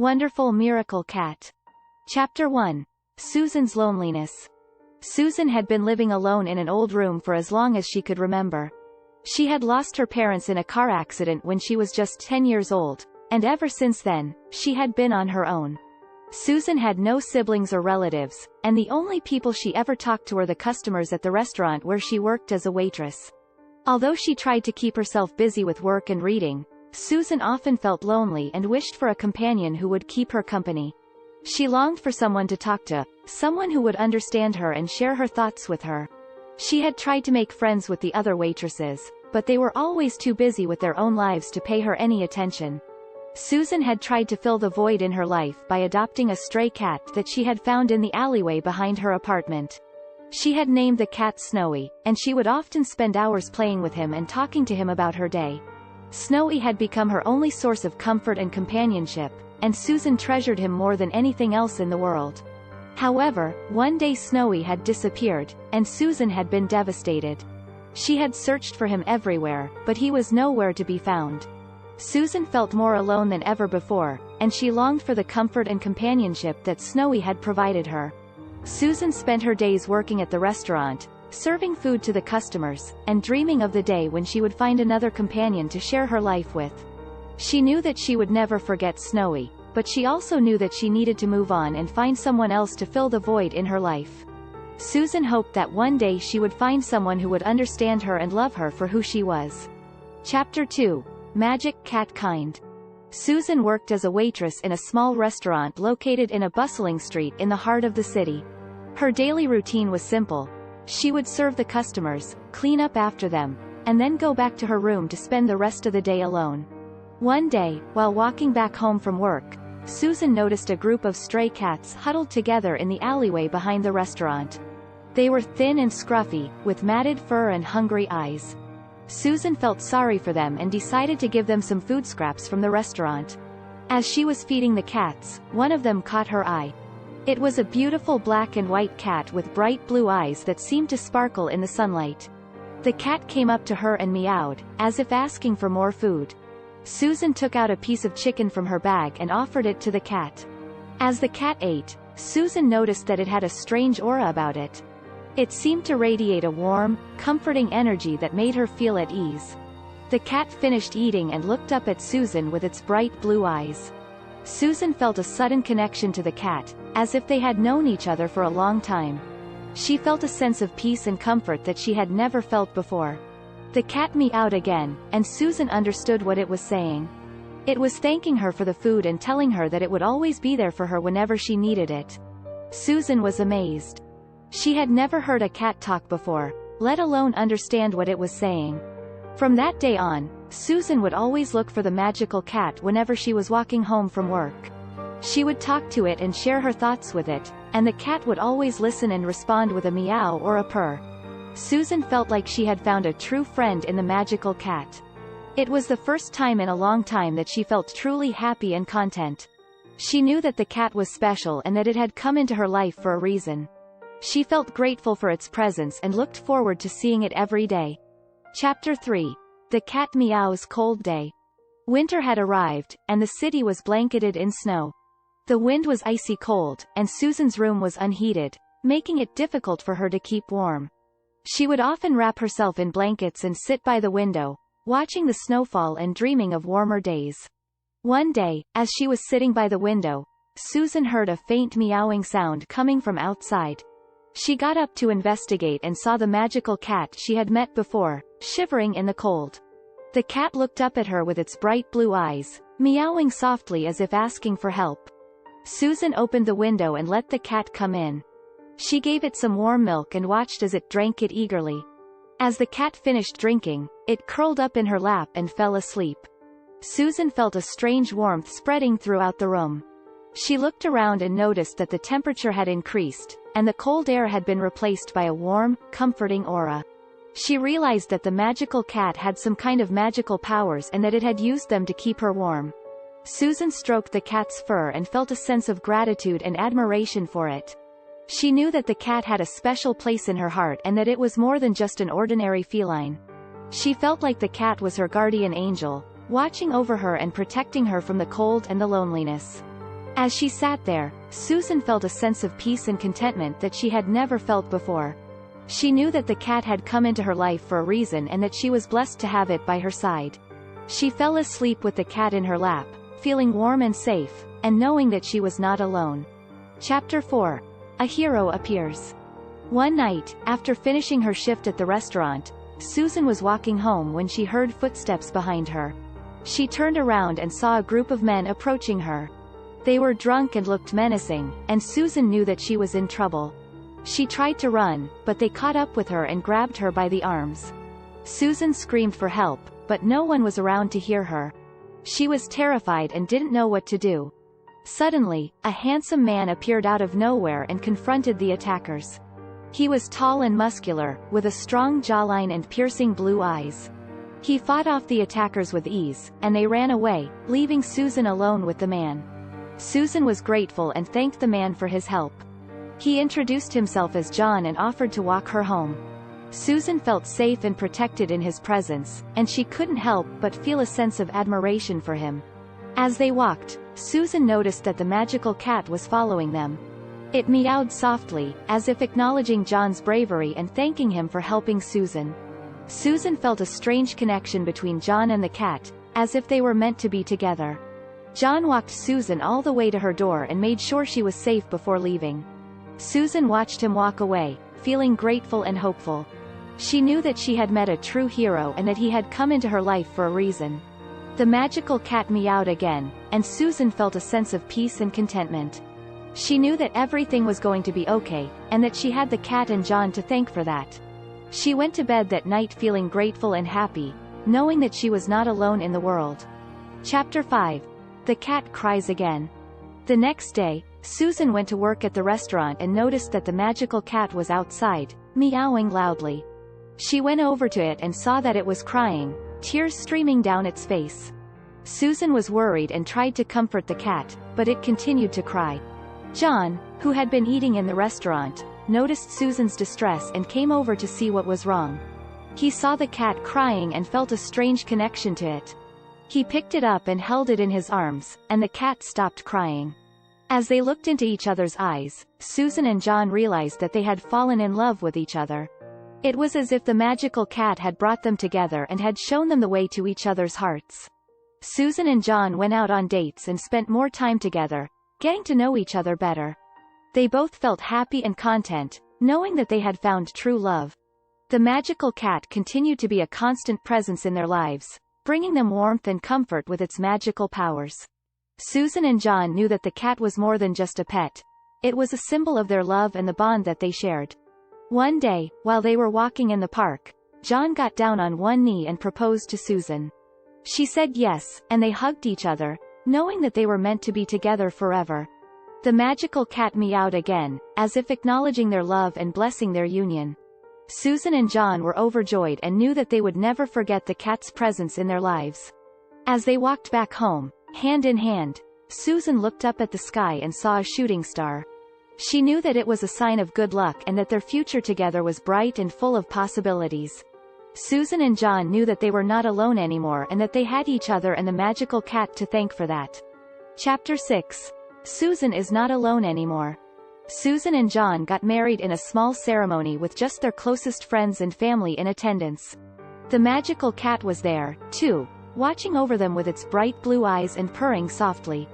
Wonderful Miracle Cat. Chapter 1. Susan's Loneliness. Susan had been living alone in an old room for as long as she could remember. She had lost her parents in a car accident when she was just 10 years old, and ever since then, she had been on her own. Susan had no siblings or relatives, and the only people she ever talked to were the customers at the restaurant where she worked as a waitress. Although she tried to keep herself busy with work and reading, Susan often felt lonely and wished for a companion who would keep her company. She longed for someone to talk to, someone who would understand her and share her thoughts with her. She had tried to make friends with the other waitresses, but they were always too busy with their own lives to pay her any attention. Susan had tried to fill the void in her life by adopting a stray cat that she had found in the alleyway behind her apartment. She had named the cat Snowy, and she would often spend hours playing with him and talking to him about her day. Snowy had become her only source of comfort and companionship, and Susan treasured him more than anything else in the world. However, one day Snowy had disappeared, and Susan had been devastated. She had searched for him everywhere, but he was nowhere to be found. Susan felt more alone than ever before, and she longed for the comfort and companionship that Snowy had provided her. Susan spent her days working at the restaurant, serving food to the customers, and dreaming of the day when she would find another companion to share her life with. She knew that she would never forget Snowy, but she also knew that she needed to move on and find someone else to fill the void in her life. Susan hoped that one day she would find someone who would understand her and love her for who she was. Chapter 2. Magic Cat Kind. Susan worked as a waitress in a small restaurant located in a bustling street in the heart of the city. Her daily routine was simple. She would serve the customers, clean up after them, and then go back to her room to spend the rest of the day alone. One day, while walking back home from work, Susan noticed a group of stray cats huddled together in the alleyway behind the restaurant. They were thin and scruffy, with matted fur and hungry eyes. Susan felt sorry for them and decided to give them some food scraps from the restaurant. As she was feeding the cats, one of them caught her eye. It was a beautiful black and white cat with bright blue eyes that seemed to sparkle in the sunlight. The cat came up to her and meowed, as if asking for more food. Susan took out a piece of chicken from her bag and offered it to the cat. As the cat ate, Susan noticed that it had a strange aura about it. It seemed to radiate a warm, comforting energy that made her feel at ease. The cat finished eating and looked up at Susan with its bright blue eyes. Susan felt a sudden connection to the cat, as if they had known each other for a long time. She felt a sense of peace and comfort that she had never felt before. The cat meowed again, and Susan understood what it was saying. It was thanking her for the food and telling her that it would always be there for her whenever she needed it. Susan was amazed. She had never heard a cat talk before, let alone understand what it was saying. From that day on, Susan would always look for the magical cat whenever she was walking home from work. She would talk to it and share her thoughts with it, and the cat would always listen and respond with a meow or a purr. Susan felt like she had found a true friend in the magical cat. It was the first time in a long time that she felt truly happy and content. She knew that the cat was special and that it had come into her life for a reason. She felt grateful for its presence and looked forward to seeing it every day. Chapter 3. The Cat Meows Cold Day. Winter had arrived, and the city was blanketed in snow. The wind was icy cold, and Susan's room was unheated, making it difficult for her to keep warm. She would often wrap herself in blankets and sit by the window, watching the snowfall and dreaming of warmer days. One day, as she was sitting by the window, Susan heard a faint meowing sound coming from outside. She got up to investigate and saw the magical cat she had met before, shivering in the cold. The cat looked up at her with its bright blue eyes, meowing softly as if asking for help. Susan opened the window and let the cat come in. She gave it some warm milk and watched as it drank it eagerly. As the cat finished drinking, it curled up in her lap and fell asleep. Susan felt a strange warmth spreading throughout the room. She looked around and noticed that the temperature had increased, and the cold air had been replaced by a warm, comforting aura. She realized that the magical cat had some kind of magical powers and that it had used them to keep her warm. Susan stroked the cat's fur and felt a sense of gratitude and admiration for it. She knew that the cat had a special place in her heart and that it was more than just an ordinary feline. She felt like the cat was her guardian angel, watching over her and protecting her from the cold and the loneliness. As she sat there, Susan felt a sense of peace and contentment that she had never felt before. She knew that the cat had come into her life for a reason and that she was blessed to have it by her side. She fell asleep with the cat in her lap, feeling warm and safe, and knowing that she was not alone. Chapter 4. A hero appears. One night, after finishing her shift at the restaurant, Susan was walking home when she heard footsteps behind her. She turned around and saw a group of men approaching her. They were drunk and looked menacing, and Susan knew that she was in trouble. She tried to run, but they caught up with her and grabbed her by the arms. Susan screamed for help, but no one was around to hear her. She was terrified and didn't know what to do. Suddenly, a handsome man appeared out of nowhere and confronted the attackers. He was tall and muscular, with a strong jawline and piercing blue eyes. He fought off the attackers with ease, and they ran away, leaving Susan alone with the man. Susan was grateful and thanked the man for his help. He introduced himself as John and offered to walk her home. Susan felt safe and protected in his presence, and she couldn't help but feel a sense of admiration for him. As they walked, Susan noticed that the magical cat was following them. It meowed softly, as if acknowledging John's bravery and thanking him for helping Susan. Susan felt a strange connection between John and the cat, as if they were meant to be together. John walked Susan all the way to her door and made sure she was safe before leaving. Susan watched him walk away, feeling grateful and hopeful. She knew that she had met a true hero and that he had come into her life for a reason. The magical cat meowed again, and Susan felt a sense of peace and contentment. She knew that everything was going to be okay, and that she had the cat and John to thank for that. She went to bed that night feeling grateful and happy, knowing that she was not alone in the world. Chapter 5. The cat cries again. The next day, Susan went to work at the restaurant and noticed that the magical cat was outside, meowing loudly. She went over to it and saw that it was crying, tears streaming down its face. Susan was worried and tried to comfort the cat, but it continued to cry. John, who had been eating in the restaurant, noticed Susan's distress and came over to see what was wrong. He saw the cat crying and felt a strange connection to it. He picked it up and held it in his arms, and the cat stopped crying. As they looked into each other's eyes, Susan and John realized that they had fallen in love with each other. It was as if the magical cat had brought them together and had shown them the way to each other's hearts. Susan and John went out on dates and spent more time together, getting to know each other better. They both felt happy and content, knowing that they had found true love. The magical cat continued to be a constant presence in their lives, bringing them warmth and comfort with its magical powers. Susan and John knew that the cat was more than just a pet. It was a symbol of their love and the bond that they shared. One day, while they were walking in the park, John got down on one knee and proposed to Susan. She said yes, and they hugged each other, knowing that they were meant to be together forever. The magical cat meowed again, as if acknowledging their love and blessing their union. Susan and John were overjoyed and knew that they would never forget the cat's presence in their lives. As they walked back home, hand in hand, Susan looked up at the sky and saw a shooting star. She knew that it was a sign of good luck and that their future together was bright and full of possibilities. Susan and John knew that they were not alone anymore and that they had each other and the magical cat to thank for that. Chapter 6. Susan is not alone anymore. Susan and John got married in a small ceremony with just their closest friends and family in attendance. The magical cat was there, too, watching over them with its bright blue eyes and purring softly.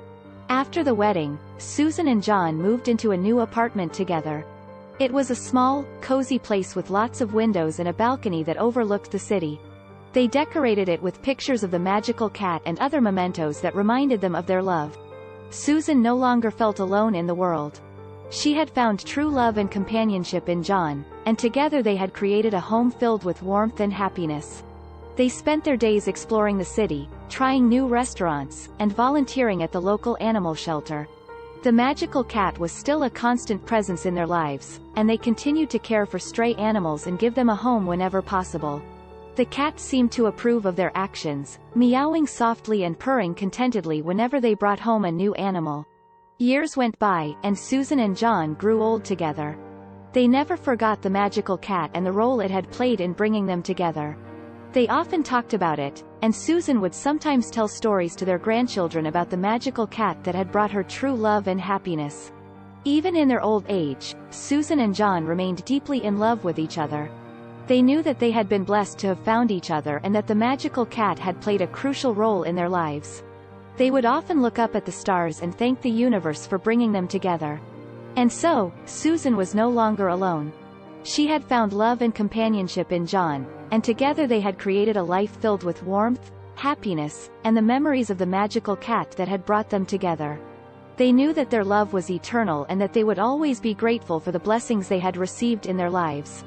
After the wedding, Susan and John moved into a new apartment together. It was a small, cozy place with lots of windows and a balcony that overlooked the city. They decorated it with pictures of the magical cat and other mementos that reminded them of their love. Susan no longer felt alone in the world. She had found true love and companionship in John, and together they had created a home filled with warmth and happiness. They spent their days exploring the city, trying new restaurants, and volunteering at the local animal shelter. The magical cat was still a constant presence in their lives, and they continued to care for stray animals and give them a home whenever possible. The cat seemed to approve of their actions, meowing softly and purring contentedly whenever they brought home a new animal. Years went by, and Susan and John grew old together. They never forgot the magical cat and the role it had played in bringing them together. They often talked about it, and Susan would sometimes tell stories to their grandchildren about the magical cat that had brought her true love and happiness. Even in their old age, Susan and John remained deeply in love with each other. They knew that they had been blessed to have found each other and that the magical cat had played a crucial role in their lives. They would often look up at the stars and thank the universe for bringing them together. And so, Susan was no longer alone. She had found love and companionship in John, and together they had created a life filled with warmth, happiness, and the memories of the magical cat that had brought them together. They knew that their love was eternal and that they would always be grateful for the blessings they had received in their lives.